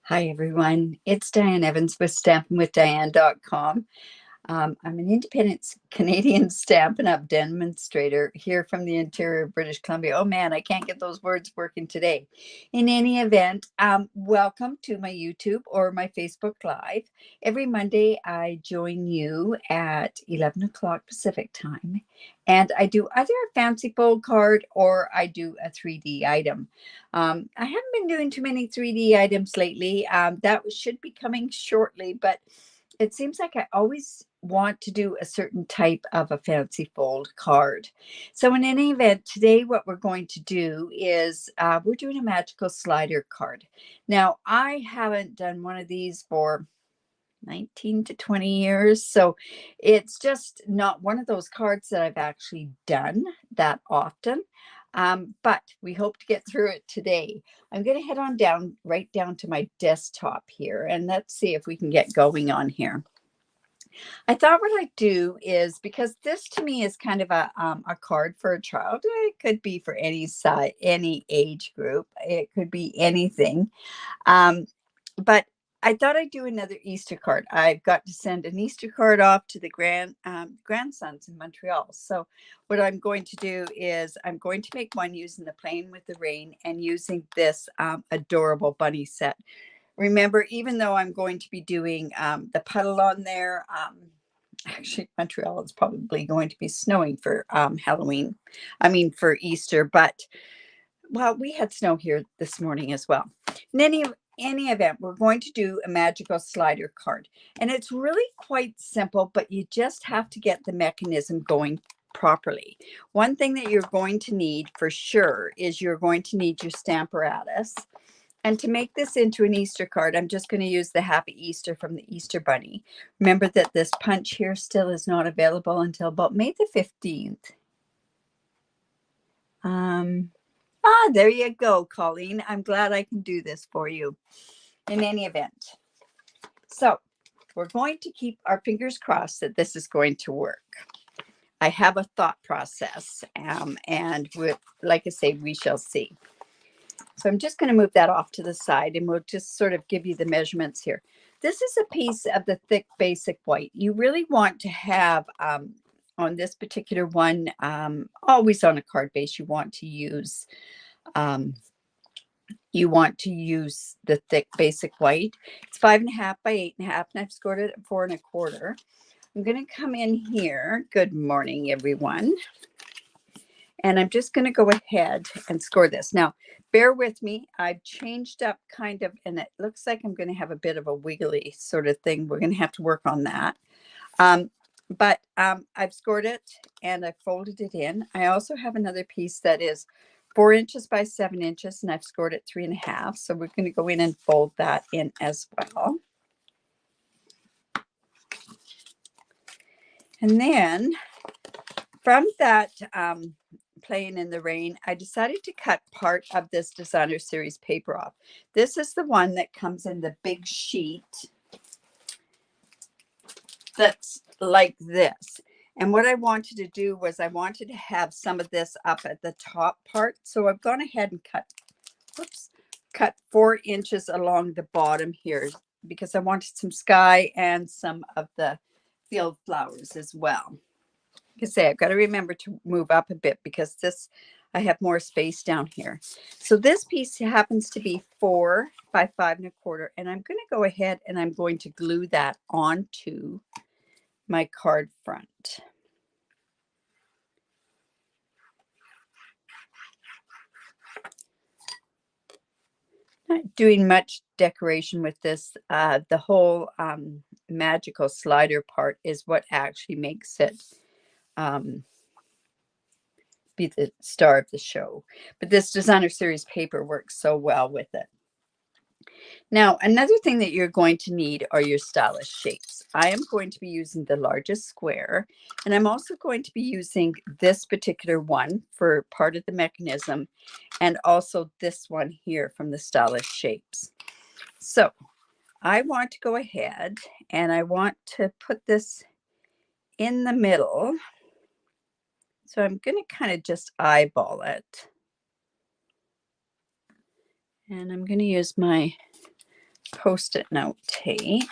Hi, everyone. It's Diane Evans with stampinwithdiane.com. I'm an independent Canadian Stampin' Up Demonstrator here from the interior of British Columbia. Oh man, I can't get those words working today. In any event, welcome to my YouTube or my Facebook Live. Every Monday, I join you at 11 o'clock Pacific time, and I do either a fancy fold card or I do a 3D item. I haven't been doing too many 3D items lately. That should be coming shortly, but it seems like I always want to do a certain type of a fancy fold card. So in any event, today what we're going to do is we're doing a magical slider card. Now, I haven't done one of these for 19 to 20 years. So it's just not one of those cards that I've actually done that often. But we hope to get through it today. I'm going to head on down, right down to my desktop here, and let's see if we can get going on here. I thought what I'd do is, because this to me is kind of a card for a child. It could be for any size, any age group. It could be anything. But I thought I'd do another Easter card. I've got to send an Easter card off to the grandsons in Montreal. So what I'm going to do is I'm going to make one using the Playing with the Rain and using this adorable bunny set. Remember, even though I'm going to be doing the puddle on there, actually Montreal is probably going to be snowing for Halloween. I mean for Easter, but well, we had snow here this morning as well. In any event, we're going to do a magical slider card. And it's really quite simple, but you just have to get the mechanism going properly. One thing that you're going to need for sure is you're going to need your Stamparatus. And to make this into an Easter card, I'm just going to use the Happy Easter from the Easter Bunny. Remember that this punch here still is not available until about May the 15th. There you go, Colleen. I'm glad I can do this for you in any event. So we're going to keep our fingers crossed that this is going to work. I have a thought process, and like I say, we shall see. So I'm just going to move that off to the side, and we'll just sort of give you the measurements here. This is a piece of the thick basic white. You really want to have on this particular one, always on a card base, you want to use the thick basic white. It's 5.5 by 8.5, and I've scored it at 4.25. I'm going to come in here. Good morning, everyone. And I'm just going to go ahead and score this. Now, bear with me. I've changed up kind of, and it looks like I'm going to have a bit of a wiggly sort of thing. We're going to have to work on that. But I've scored it and I've folded it in. I also have another piece that is 4 inches by 7 inches, and I've scored it 3.5. So we're going to go in and fold that in as well. And then from that Playing in the Rain, I decided to cut part of this designer series paper off. This is the one that comes in the big sheet that's like this. And what I wanted to do was I wanted to have some of this up at the top part. So I've gone ahead and cut 4 inches along the bottom here because I wanted some sky and some of the field flowers as well. Like I say, I've got to remember to move up a bit because I have more space down here. So this piece happens to be 4 by 5.25, and I'm going to go ahead and I'm going to glue that onto my card front. Not doing much decoration with this. The whole magical slider part is what actually makes it be the star of the show. But this designer series paper works so well with it. Now, another thing that you're going to need are your stylish shapes. I am going to be using the largest square, and I'm also going to be using this particular one for part of the mechanism, and also this one here from the stylish shapes. So I want to go ahead and I want to put this in the middle. So I'm going to kind of just eyeball it. And I'm going to use my Post-it note tape.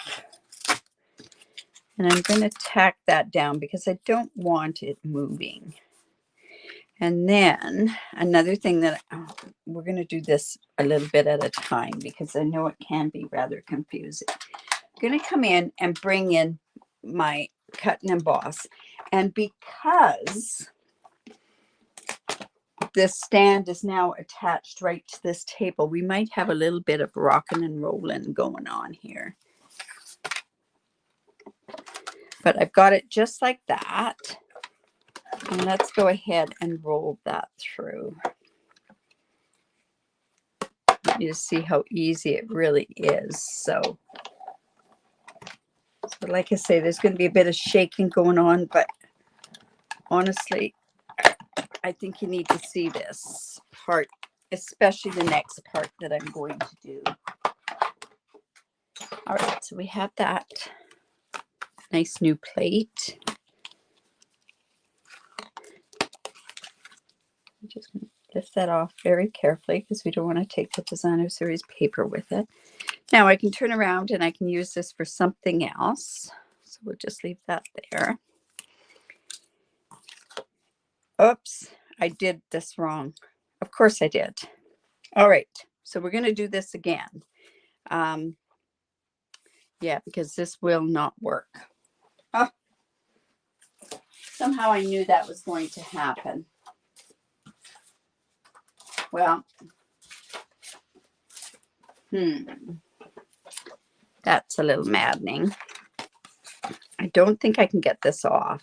And I'm going to tack that down because I don't want it moving. And then another thing that we're going to do this a little bit at a time because I know it can be rather confusing. I'm going to come in and bring in my cut and emboss. And because this stand is now attached right to this table, we might have a little bit of rocking and rolling going on here. But I've got it just like that. And let's go ahead and roll that through. You see how easy it really is. So like I say, there's going to be a bit of shaking going on, but honestly, I think you need to see this part, especially the next part that I'm going to do. All right, so we have that nice new plate. I'm just going to lift that off very carefully because we don't want to take the designer series paper with it. Now I can turn around and I can use this for something else. So we'll just leave that there. Oops, I did this wrong. Of course I did. All right, so we're going to do this again. Yeah, because this will not work. Oh, somehow I knew that was going to happen. Well, that's a little maddening. I don't think I can get this off.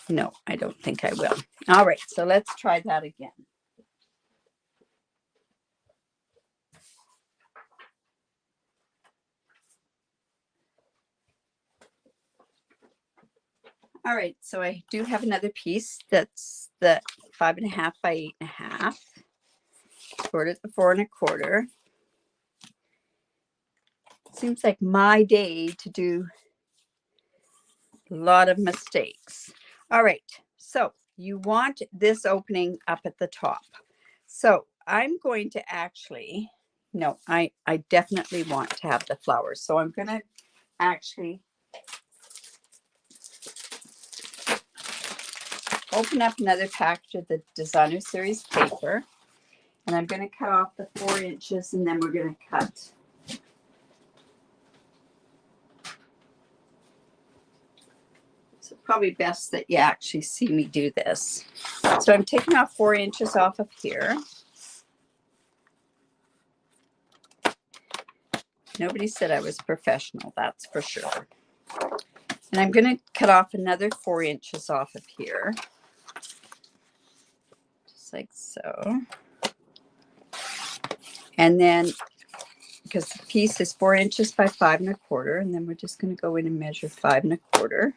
No, I don't think I will. All right, so let's try that again. All right, so I do have another piece that's the 5.5 by 8.5. Scored at the 4 1/4. Seems like my day to do a lot of mistakes. All right, so you want this opening up at the top. So I'm going to actually, no, I definitely want to have the flowers. So I'm going to actually open up another package of the designer series paper. And I'm going to cut off the 4 inches and then we're going to cut. So probably best that you actually see me do this. So I'm taking off 4 inches off of here. Nobody said I was professional, that's for sure. And I'm going to cut off another 4 inches off of here. Just like so. And then, because the piece is 4 inches by 5 1/4, and then we're just going to go in and measure 5 1/4.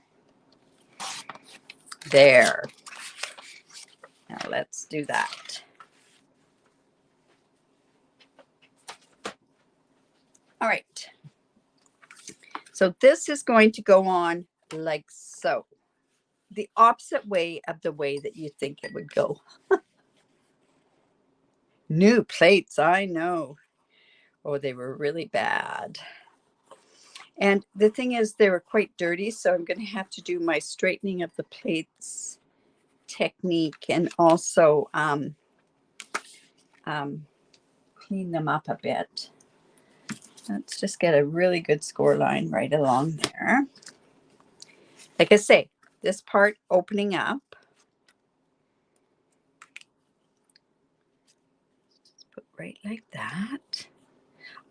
There. Now let's do that. All right. So this is going to go on like so. The opposite way of the way that you think it would go. New plates, I know. Oh, they were really bad. And the thing is, they were quite dirty, so I'm going to have to do my straightening of the plates technique and also clean them up a bit. Let's just get a really good score line right along there. Like I say, this part opening up. Just put right like that.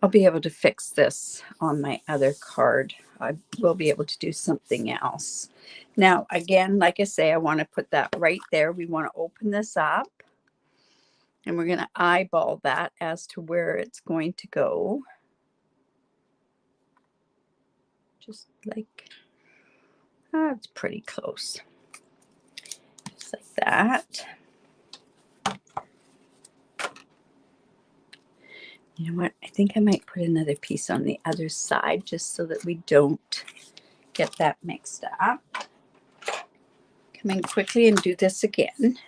I'll be able to fix this on my other card. I will be able to do something else. Now, again, like I say, I want to put that right there. We want to open this up. And we're going to eyeball that as to where it's going to go. Just like, it's pretty close. Just like that. You know what? I think I might put another piece on the other side just so that we don't get that mixed up. Come in quickly and do this again.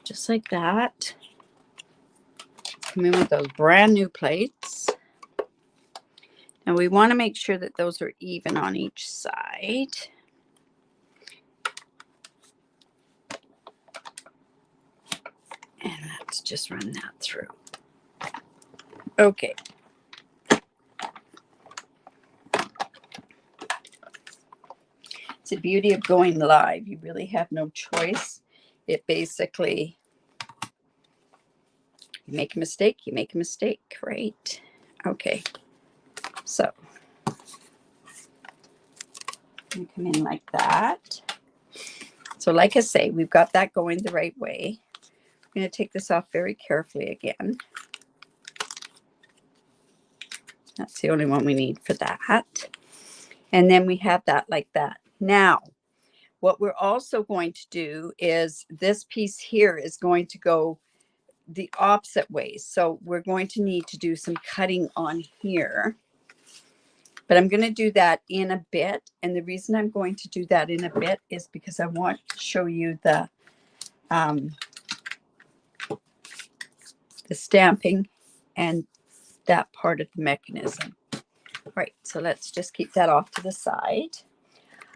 just like that. Come in with those brand new plates. And we want to make sure that those are even on each side. And let's just run that through. Okay. It's the beauty of going live. You really have no choice. It basically, you make a mistake, you make a mistake, right? Okay. So, you come in like that. So like I say, we've got that going the right way. I'm going to take this off very carefully again. That's the only one we need for that. And then we have that like that. Now, what we're also going to do is this piece here is going to go the opposite way. So we're going to need to do some cutting on here. But I'm going to do that in a bit. And the reason I'm going to do that in a bit is because I want to show you the stamping and that part of the mechanism. Right, so let's just keep that off to the side.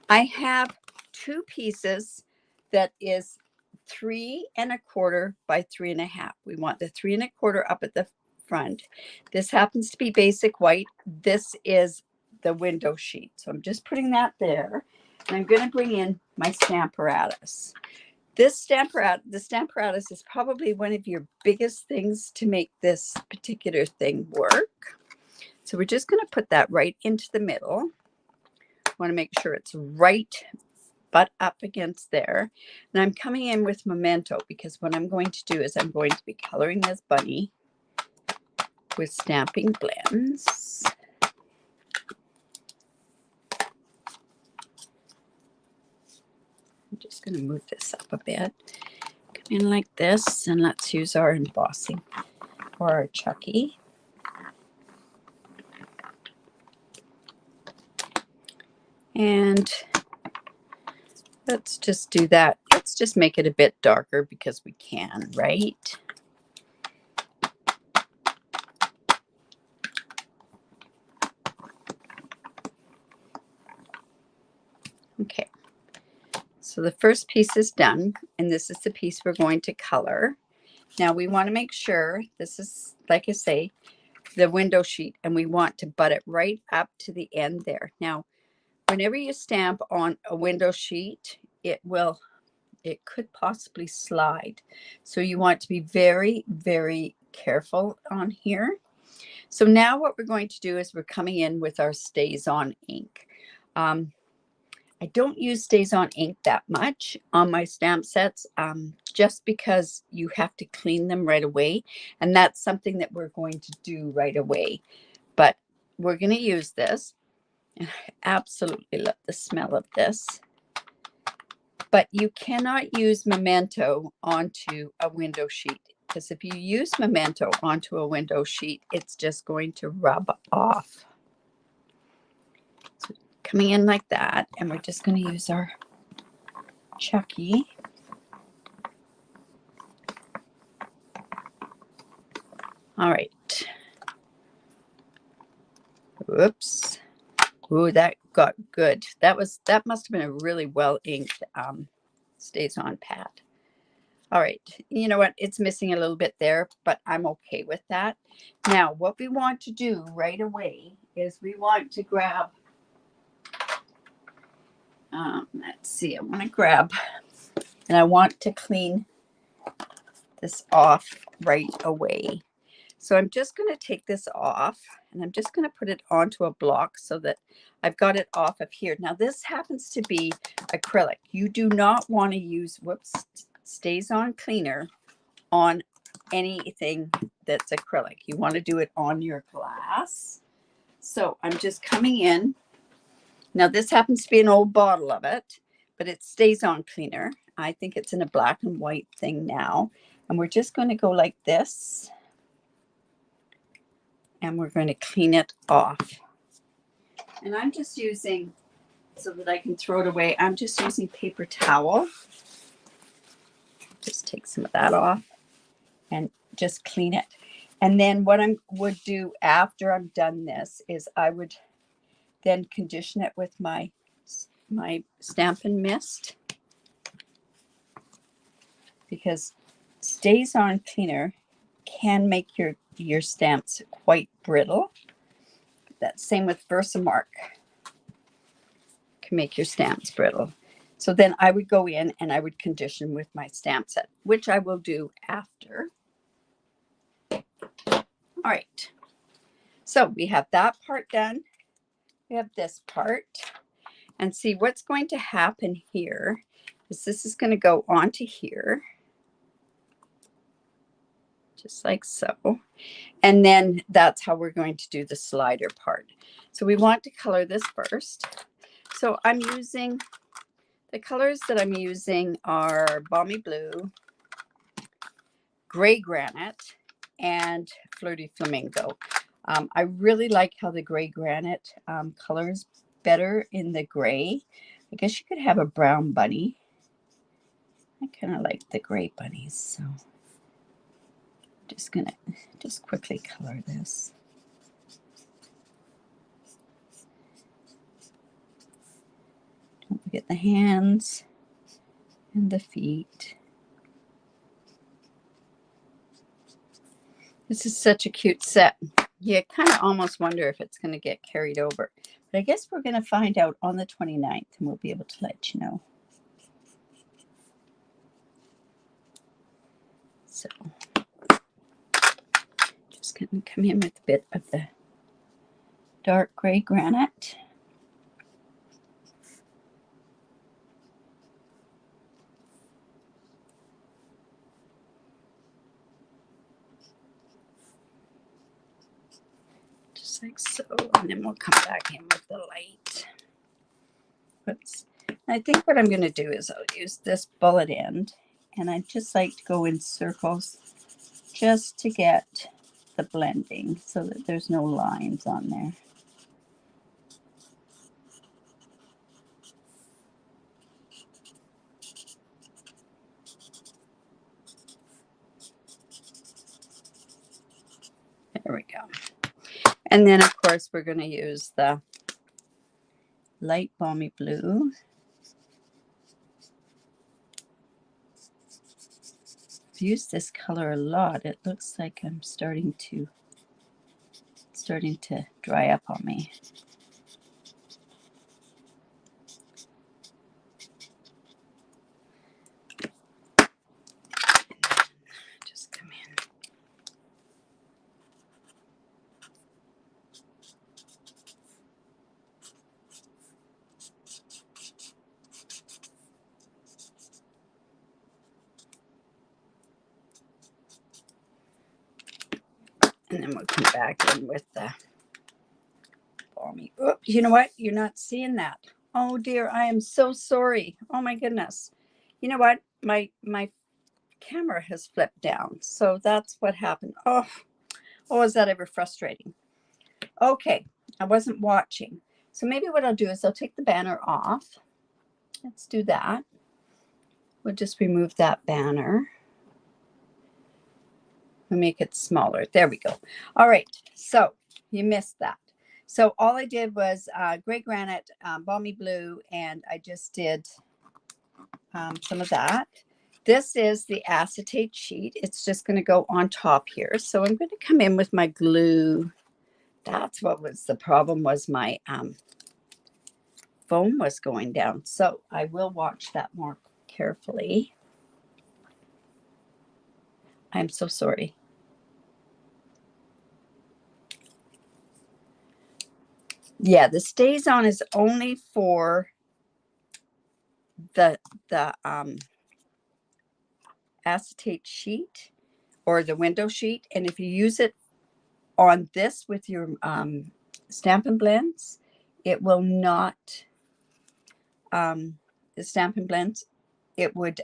I have two pieces that is 3 1/4 by 3 1/2. We want the 3 1/4 up at the front. This happens to be basic white. This is the window sheet. So I'm just putting that there. And I'm going to bring in my Stamparatus. This the Stamparatus is probably one of your biggest things to make this particular thing work. So we're just going to put that right into the middle. Want to make sure it's right butt up against there. And I'm coming in with Memento because what I'm going to do is I'm going to be coloring this bunny with stamping blends. I'm just going to move this up a bit. Come in like this, and let's use our embossing or our Chucky. And let's just do that. Let's just make it a bit darker because we can, right? Okay. So the first piece is done, and this is the piece we're going to color. Now we want to make sure this is, like I say, the window sheet, and we want to butt it right up to the end there. Now, whenever you stamp on a window sheet, it could possibly slide. So you want to be very, very careful on here. So now what we're going to do is we're coming in with our Stays On ink. I don't use Stays On ink that much on my stamp sets, just because you have to clean them right away. And that's something that we're going to do right away. But we're going to use this. And I absolutely love the smell of this. But you cannot use Memento onto a window sheet, because if you use Memento onto a window sheet, it's just going to rub off. So coming in like that, and we're just going to use our Chucky. All right. Whoops. Ooh, that got good. That must have been a really well inked Stays On pad. All right, you know what? It's missing a little bit there, but I'm okay with that. Now, what we want to do right away is we want to grab, let's see, I want to grab, and I want to clean this off right away. So I'm just going to take this off, and I'm just going to put it onto a block so that I've got it off of here. Now, this happens to be acrylic. You do not want to use, Stays On cleaner on anything that's acrylic. You want to do it on your glass. So I'm just coming in. Now, this happens to be an old bottle of it, but it Stays On cleaner. I think it's in a black and white thing now. And we're just going to go like this. And we're going to clean it off. And I'm just using, so that I can throw it away, I'm just using paper towel. Just take some of that off and just clean it. And then what I would do after I'm done this is I would then condition it with my Stampin' Mist, because Stays On Cleaner can make your stamps quite brittle. That's same with Versamark, can make your stamps brittle. So then I would go in and I would condition with my stamp set, which I will do after. All right. So we have that part done. We have this part. And see what's going to happen here is this is going to go onto here. Just like so. And then that's how we're going to do the slider part. So we want to color this first. So I'm using, the colors that I'm using are Balmy Blue, Gray Granite, and Flirty Flamingo. I really like how the Gray Granite colors better in the gray. I guess you could have a brown bunny. I kind of like the gray bunnies, so I'm just gonna quickly color this. Don't forget the hands and the feet. This is such a cute set. You kind of almost wonder if it's going to get carried over. But I guess we're going to find out on the 29th, and we'll be able to let you know. So just going to come in with a bit of the dark gray granite. Just like so. And then we'll come back in with the light. Oops. I think what I'm going to do is I'll use this bullet end, and I just like to go in circles just to get the blending so that there's no lines on there. There we go. And then of course we're going to use the light Balmy Blue. I've used this color a lot. It looks like I'm starting to dry up on me. Just come in. And then we'll come back in with the Balmy. Oh, you know what? You're not seeing that. Oh dear, I am so sorry. Oh my goodness. You know what? My camera has flipped down. So that's what happened. Oh, is that ever frustrating? Okay, I wasn't watching. So maybe what I'll do is I'll take the banner off. Let's do that. We'll just remove that banner. We'll make it smaller. There we go. All right, so you missed that. So all I did was gray granite, Balmy Blue, and I just did some of that. This is the acetate sheet. It's just going to go on top here. So I'm going to come in with my glue. That's what was the problem, was my foam was going down. So I will watch that more carefully. I'm so sorry. Yeah, the Stays On is only for the acetate sheet or the window sheet. And if you use it on this with your Stampin' Blends, it will not, the Stampin' Blends, it would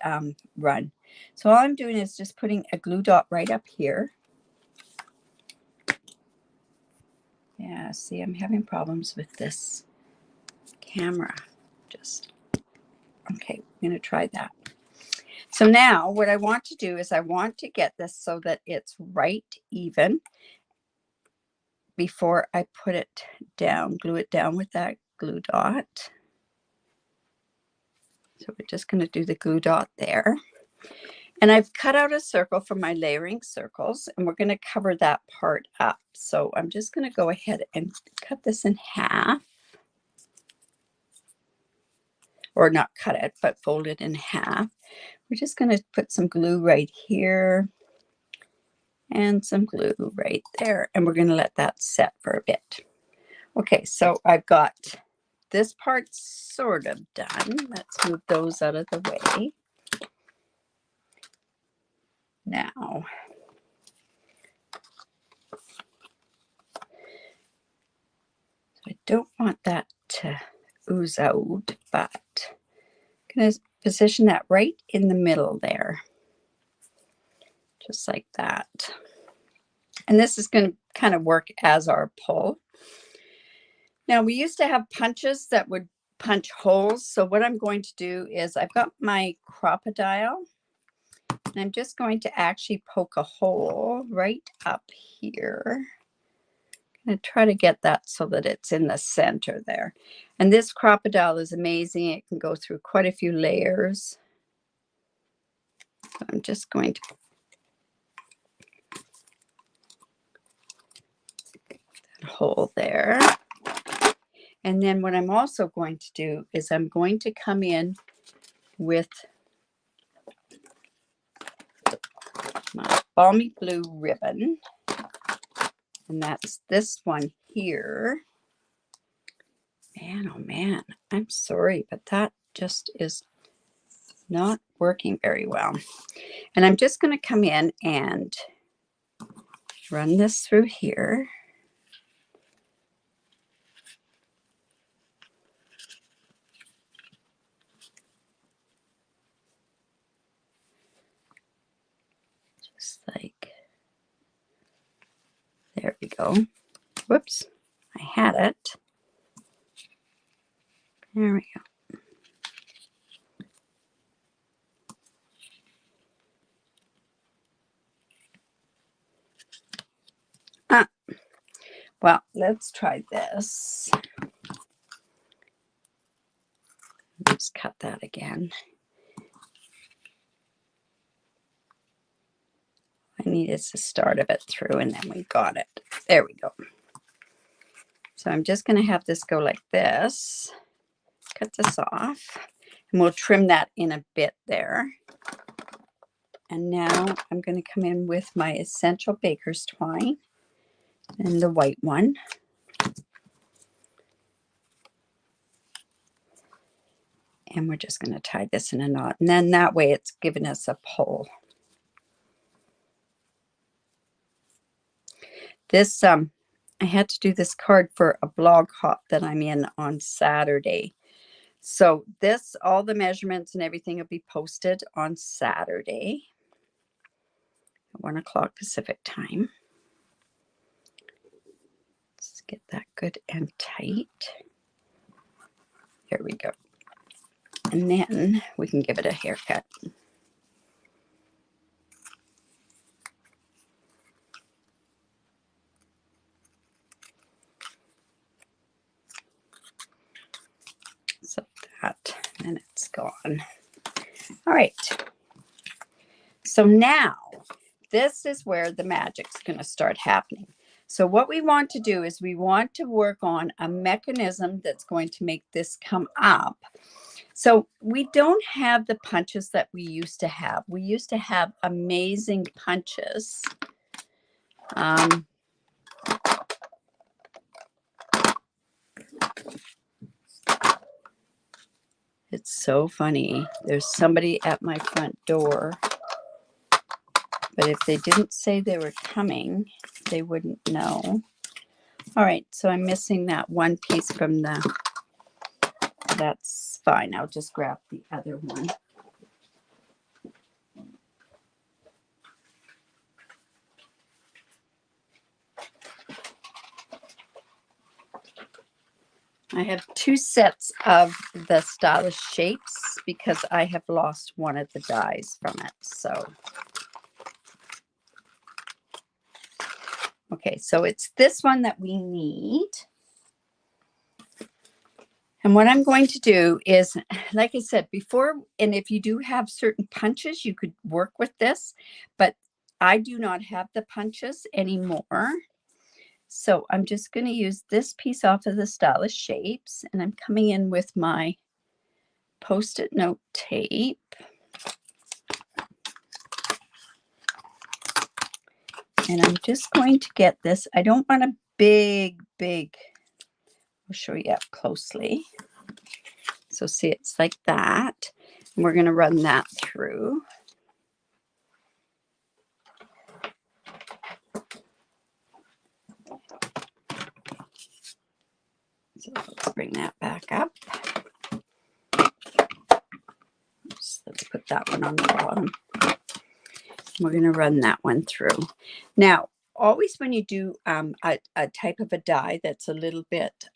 run. So all I'm doing is just putting a glue dot right up here. Yeah, see, I'm having problems with this camera. Just, okay, I'm going to try that. So now what I want to do is I want to get this so that it's right even before I put it down, glue it down with that glue dot. So we're just going to do the glue dot there. And I've cut out a circle for my layering circles, and we're going to cover that part up. So I'm just going to go ahead and cut this in half. Or not cut it, but fold it in half. We're just going to put some glue right here and some glue right there. And we're going to let that set for a bit. Okay, so I've got this part sort of done. Let's move those out of the way. Now, I don't want that to ooze out, but I'm going to position that right in the middle there. Just like that. And this is going to kind of work as our pull. Now, we used to have punches that would punch holes. So what I'm going to do is I've got my crocodile, and I'm just going to actually poke a hole right up here. I'm going to try to get that so that it's in the center there. And this crocodile is amazing. It can go through quite a few layers. So I'm just going to get that hole there. And then what I'm also going to do is I'm going to come in with my balmy blue ribbon. And that's this one here. Man, oh man, I'm sorry, but that just is not working very well. And I'm just going to come in and run this through here. Just like, there we go. Whoops, I had it. There we go. Well, let's try this. Let's cut that again. I needed the start of it through, and then we got it. There we go. So I'm just going to have this go like this. Cut this off, and we'll trim that in a bit there. And now I'm going to come in with my Essential Baker's Twine and the white one. And we're just going to tie this in a knot. And then that way it's giving us a pull. This, I had to do this card for a blog hop that I'm in on Saturday. So this, all the measurements and everything will be posted on Saturday at 1 o'clock Pacific time. Let's get that good and tight. There we go. And then we can give it a haircut. So that, and it's gone. All right. So now this is where the magic's going to start happening. So what we want to do is we want to work on a mechanism that's going to make this come up. So we don't have the punches that we used to have. We used to have amazing punches. It's so funny. There's somebody at my front door. But if they didn't say they were coming, they wouldn't know. All right, so I'm missing that one piece from the, that's fine. I'll just grab the other one. I have 2 sets of the stylish shapes because I have lost one of the dies from it. So, okay, so it's this one that we need. And what I'm going to do is, like I said before, and if you do have certain punches, you could work with this, but I do not have the punches anymore. So I'm just going to use this piece off of the stylish shapes, and I'm coming in with my Post-it note tape. And I'm just going to get this. I don't want a big, I'll show you up closely. So see, it's like that. And we're going to run that through. So let's bring that back up. Oops, let's put that one on the bottom. We're going to run that one through. Now, always when you do a type of a die that's a little bit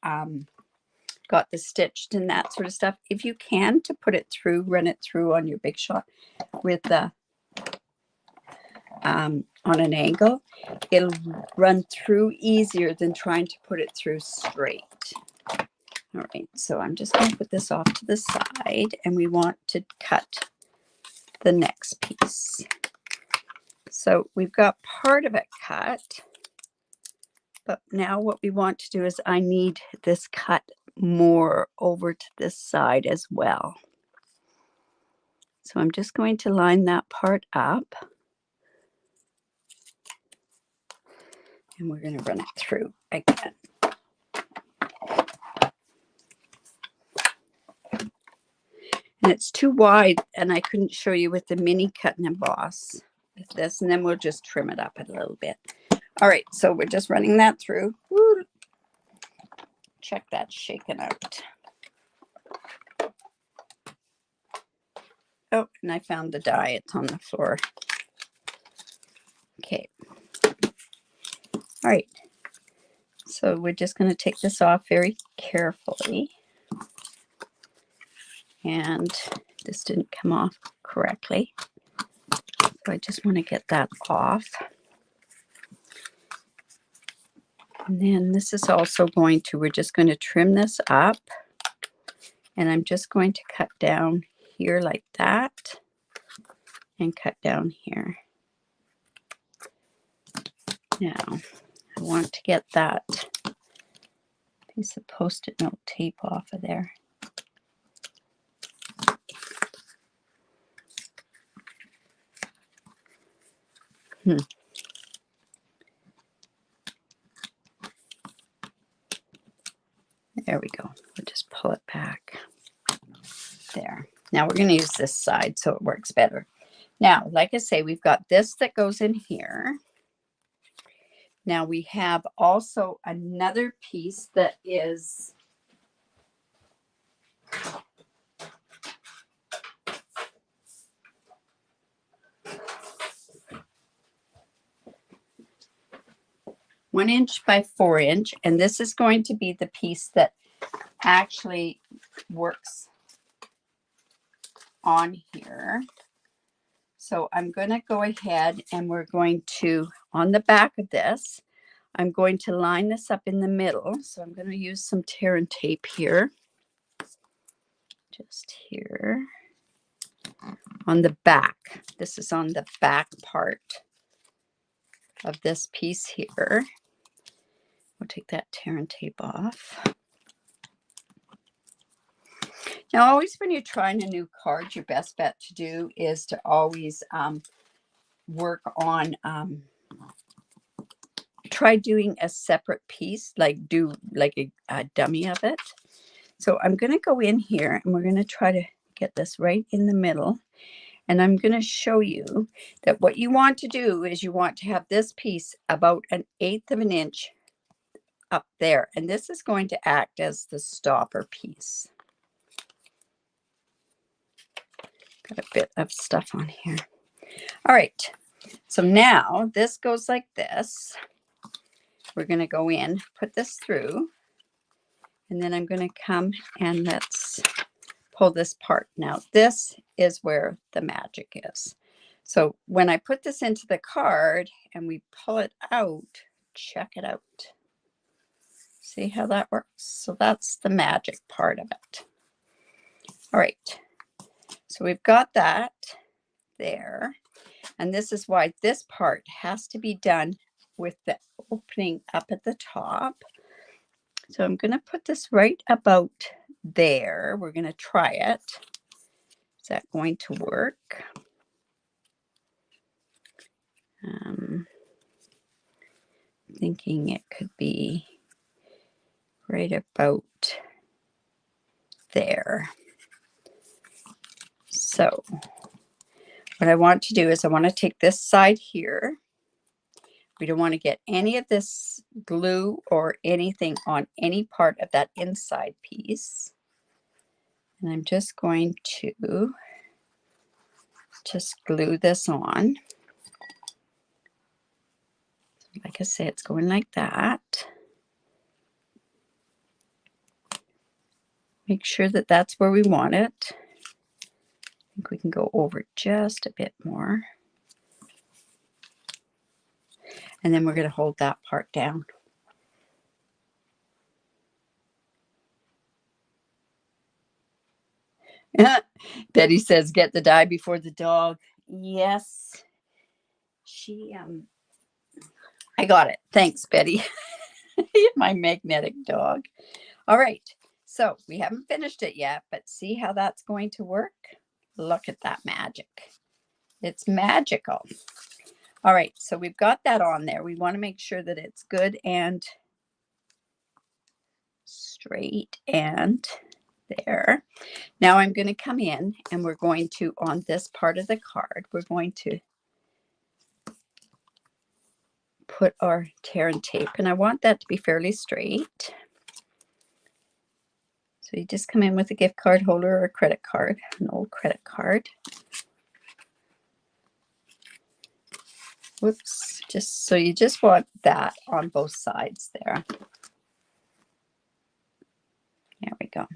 got the stitched and that sort of stuff, if you can, to put it through, run it through on your Big Shot with the on an angle, it'll run through easier than trying to put it through straight. All right, so I'm just going to put this off to the side, and we want to cut the next piece. So we've got part of it cut, but now what we want to do is I need this cut more over to this side as well. So I'm just going to line that part up, and we're going to run it through again. And it's too wide, and I couldn't show you with the mini cut and emboss with this, and then we'll just trim it up a little bit. All right, so we're just running that through. Woo. Check that shaken out. Oh, and I found the die. It's on the floor. Okay. All right. So we're just going to take this off very carefully. And this didn't come off correctly. So I just want to get that off. And then this is also going to, we're just going to trim this up. And I'm just going to cut down here like that. And cut down here. Now, I want to get that piece of Post-it note tape off of there. There we go. We'll just pull it back. There. Now we're going to use this side so it works better. Now, like I say, we've got this that goes in here. Now we have also another piece that is one inch by 4 inch, and this is going to be the piece that actually works on here. So I'm going to go ahead and we're going to, on the back of this, I'm going to line this up in the middle. So I'm going to use some tear and tape here. Just here. On the back. This is on the back part of this piece here. We'll take that tear and tape off. Now, always when you're trying a new card, your best bet to do is to always work on, try doing a separate piece, like do like a dummy of it. So I'm going to go in here and we're going to try to get this right in the middle. And I'm going to show you that what you want to do is you want to have this piece about 1/8 of an inch up there. And this is going to act as the stopper piece. Got a bit of stuff on here. All right. So now this goes like this. We're going to go in, put this through, And then I'm going to come and let's pull this part. Now, this is where the magic is. So when I put this into the card and we pull it out, check it out. See how that works? So that's the magic part of it. All right. So we've got that there. And this is why this part has to be done with the opening up at the top. So I'm going to put this right about there. We're going to try it. Is that going to work? Thinking it could be right about there. So what I want to do is I want to take this side here. We don't want to get any of this glue or anything on any part of that inside piece. And I'm just going to just glue this on. Like I say, it's going like that. Make sure that that's where we want it. I think we can go over just a bit more. And then we're going to hold that part down. Betty says, get the die before the dog. Yes. I got it. Thanks, Betty. My magnetic dog. All right. So we haven't finished it yet, but see how that's going to work? Look at that magic. It's magical. All right. So we've got that on there. We want to make sure that it's good and straight and there. Now I'm going to come in and we're going to, on this part of the card, we're going to put our tear and tape, and I want that to be fairly straight. So you just come in with a gift card holder or a credit card, an old credit card. Whoops, so you just want that on both sides there. There we go.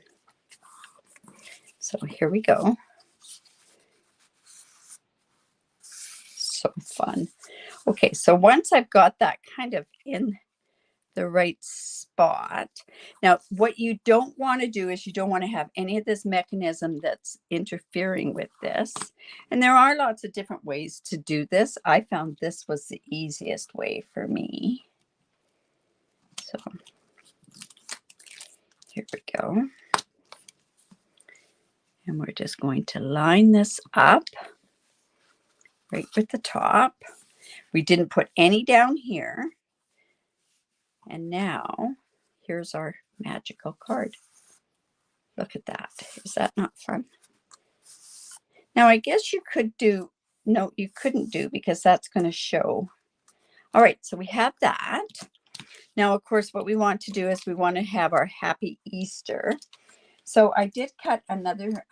So here we go. So fun. Okay, so once I've got that kind of in the right spot. Now, what you don't want to do is you don't want to have any of this mechanism that's interfering with this. And there are lots of different ways to do this. I found this was the easiest way for me. So here we go. And we're just going to line this up right with the top. We didn't put any down here. And now here's our magical card. Look at that. Is that not fun? Now, I guess you could do, no, you couldn't do because that's going to show. All right, so we have that. Now, of course, what we want to do is we want to have our Happy Easter. So I did cut another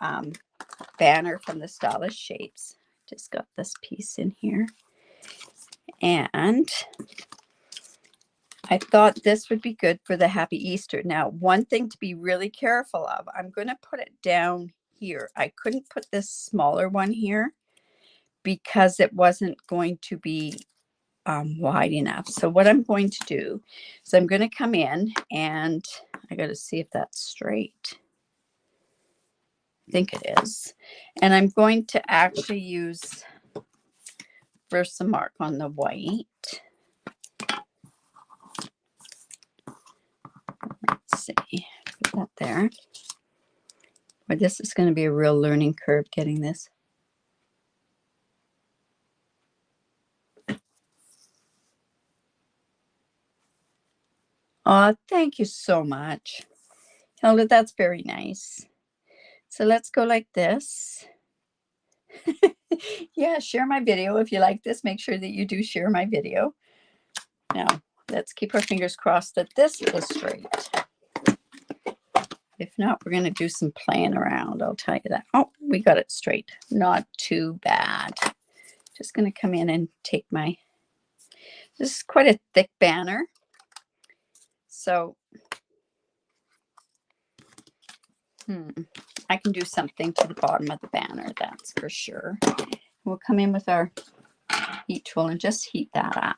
banner from the Stylish Shapes. Just got this piece in here. And I thought this would be good for the Happy Easter. Now, one thing to be really careful of, I'm going to put it down here. I couldn't put this smaller one here because it wasn't going to be wide enough. So what I'm going to do is I'm going to come in and I got to see if that's straight. I think it is. And I'm going to actually use Versamark on the white. Let's see, put that there. Well, this is going to be a real learning curve getting this. Oh, thank you so much. Hilda, that's very nice. So let's go like this. Yeah, share my video. If you like this, make sure that you do share my video. Now, let's keep our fingers crossed that this is straight. If not, we're going to do some playing around. I'll tell you that. Oh, we got it straight. Not too bad. Just going to come in and take my, this is quite a thick banner. So I can do something to the bottom of the banner, that's for sure. We'll come in with our heat tool and just heat that up.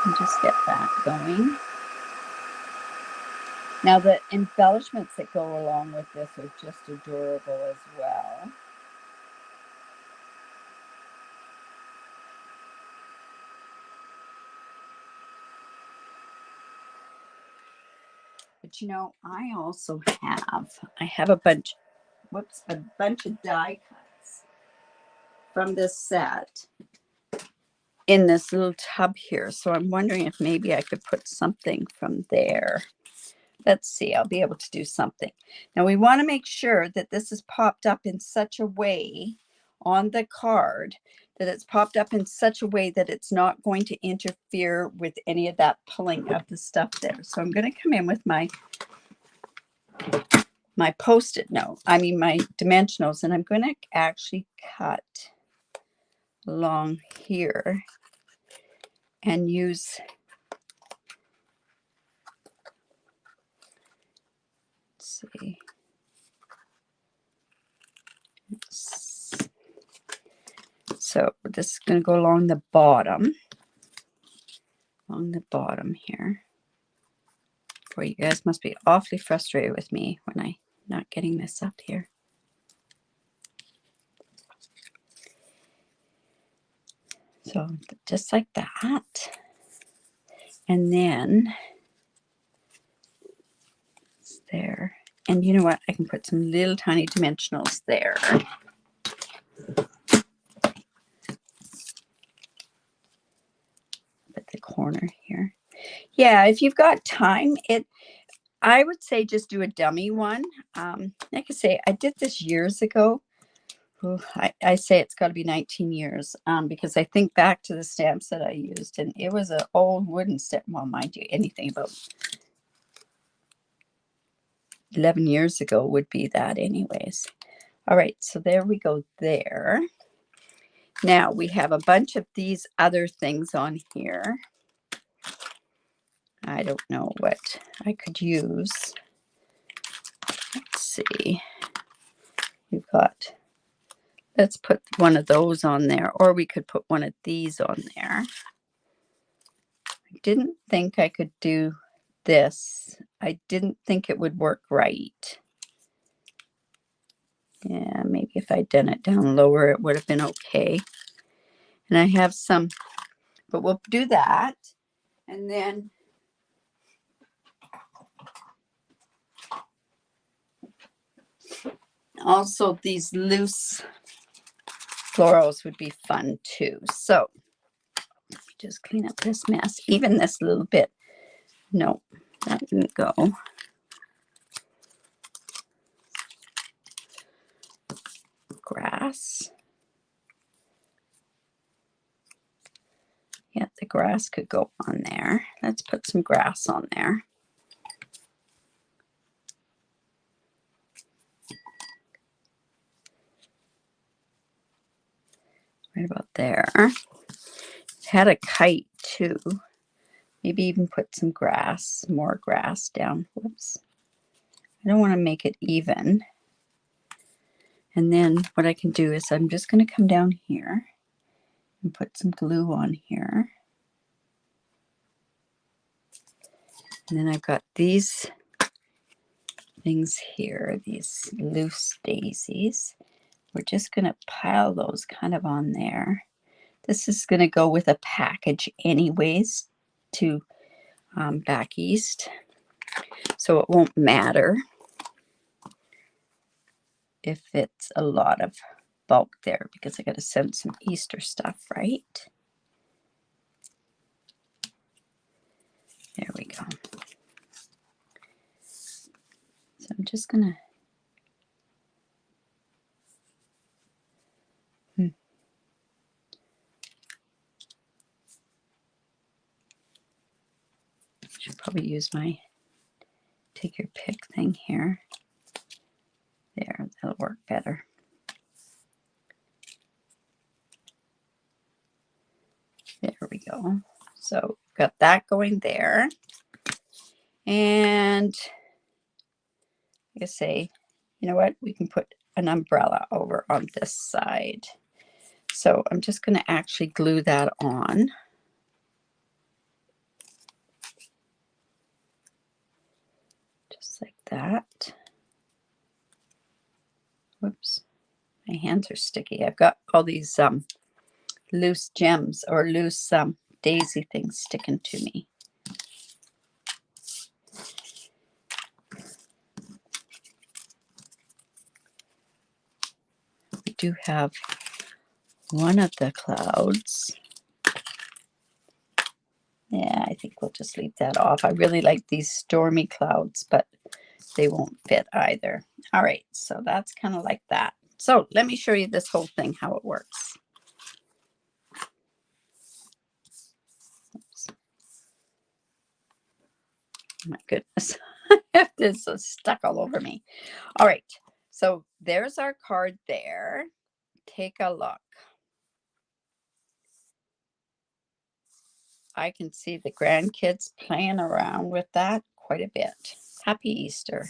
And just get that going. Now the embellishments that go along with this are just adorable as well. But you know, I also have a bunch, a bunch of die cuts from this set in this little tub here. So I'm wondering if maybe I could put something from there. Let's see, I'll be able to do something. Now we want to make sure that this is popped up in such a way on the card that it's popped up in such a way that it's not going to interfere with any of that pulling of the stuff there. So I'm going to come in with my post-it note, my dimensionals, and I'm going to actually cut along here and use, let's see, so this is going to go along the bottom here. Boy, you guys must be awfully frustrated with me when I'm not getting this up here. So just like that. And then it's there. And you know what? I can put some little tiny dimensionals there. At the corner here. Yeah, if you've got time, I would say just do a dummy one. Like I say, I did this years ago. Ooh, I say it's got to be 19 years because I think back to the stamps that I used, and it was an old wooden stamp. Well, mind you, anything about 11 years ago would be that anyways. All right, so there we go there. Now we have a bunch of these other things on here. I don't know what I could use. Let's see. We've got, let's put one of those on there, or we could put one of these on there. I didn't think I could do this. I didn't think it would work right. Yeah, maybe if I'd done it down lower, it would have been okay. And I have some, but we'll do that. And then also these loose florals would be fun too. So just clean up this mess, even this little bit. No, that didn't go. Grass. Yeah, the grass could go on there. Let's put some grass on there. Right about there. Had a kite too. Maybe even put some grass, more grass down. Whoops. I don't want to make it even. And then what I can do is I'm just going to come down here and put some glue on here. And then I've got these things here, these loose daisies. We're just going to pile those kind of on there. This is going to go with a package anyways to back east. So it won't matter if it's a lot of bulk there because I got to send some Easter stuff, right? There we go. So I'm just going to should probably use my take your pick thing here. There, that'll work better. There we go. So got that going there. And I say, you know what? We can put an umbrella over on this side. So I'm just going to actually glue that on. Just like that. Whoops. My hands are sticky. I've got all these loose gems or loose daisy things sticking to me. We do have one of the clouds. Yeah, I think we'll just leave that off. I really like these stormy clouds, but they won't fit either. All right, so that's kind of like that. So let me show you this whole thing, how it works. Oops. Oh my goodness, this is stuck all over me. All right, so there's our card there. Take a look. I can see the grandkids playing around with that quite a bit. Happy Easter.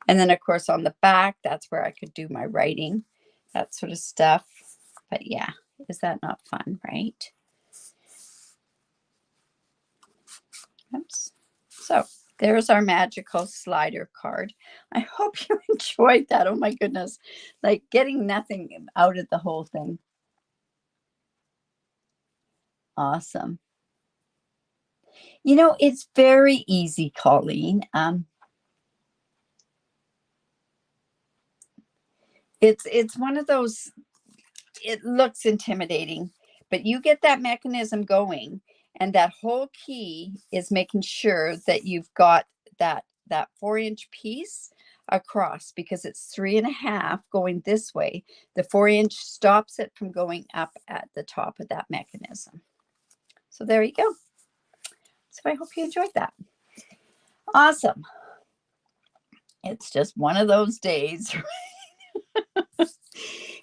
And then, of course, on the back, that's where I could do my writing, that sort of stuff. But yeah, is that not fun, right? Oops. So there's our magical slider card. I hope you enjoyed that. Oh my goodness. Like getting nothing out of the whole thing. Awesome. You know, it's very easy, Colleen. It's one of those, it looks intimidating, but you get that mechanism going, and that whole key is making sure that you've got that 4-inch piece across, because it's 3.5 going this way. The 4-inch stops it from going up at the top of that mechanism. So there you go. So I hope you enjoyed that. Awesome. It's just one of those days.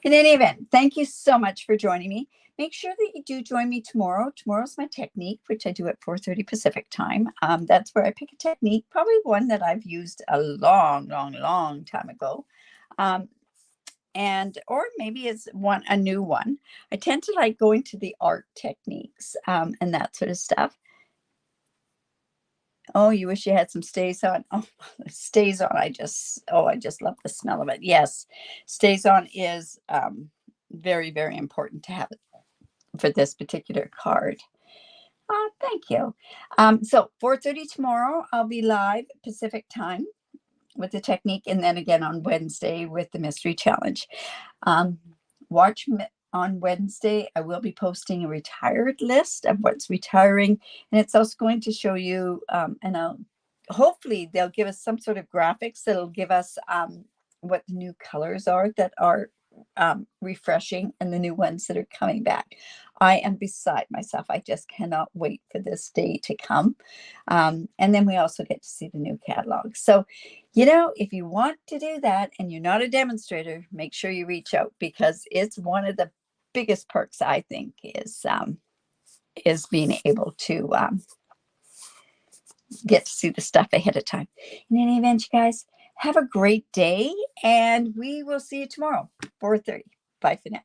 In any event, thank you so much for joining me. Make sure that you do join me tomorrow. Tomorrow's my technique, which I do at 4:30 Pacific time. That's where I pick a technique, probably one that I've used a long time ago. Or maybe it's a new one. I tend to like going to the art techniques and that sort of stuff. Oh, you wish you had some Stays On. Oh, Stays On. I just love the smell of it. Yes, Stays On is very, very important to have it for this particular card. Thank you. So 4:30 tomorrow, I'll be live Pacific time with the technique, and then again on Wednesday with the mystery challenge. Watch on Wednesday. I will be posting a retired list of what's retiring, and it's also going to show you, and hopefully they'll give us some sort of graphics that'll give us what the new colors are that are refreshing, and the new ones that are coming back. I am beside myself. I just cannot wait for this day to come. And then we also get to see the new catalog. So, you know, if you want to do that and you're not a demonstrator, make sure you reach out, because it's one of the biggest perks, I think, is being able to get to see the stuff ahead of time. In any event, you guys, have a great day, and we will see you tomorrow, 4:30. Bye for now.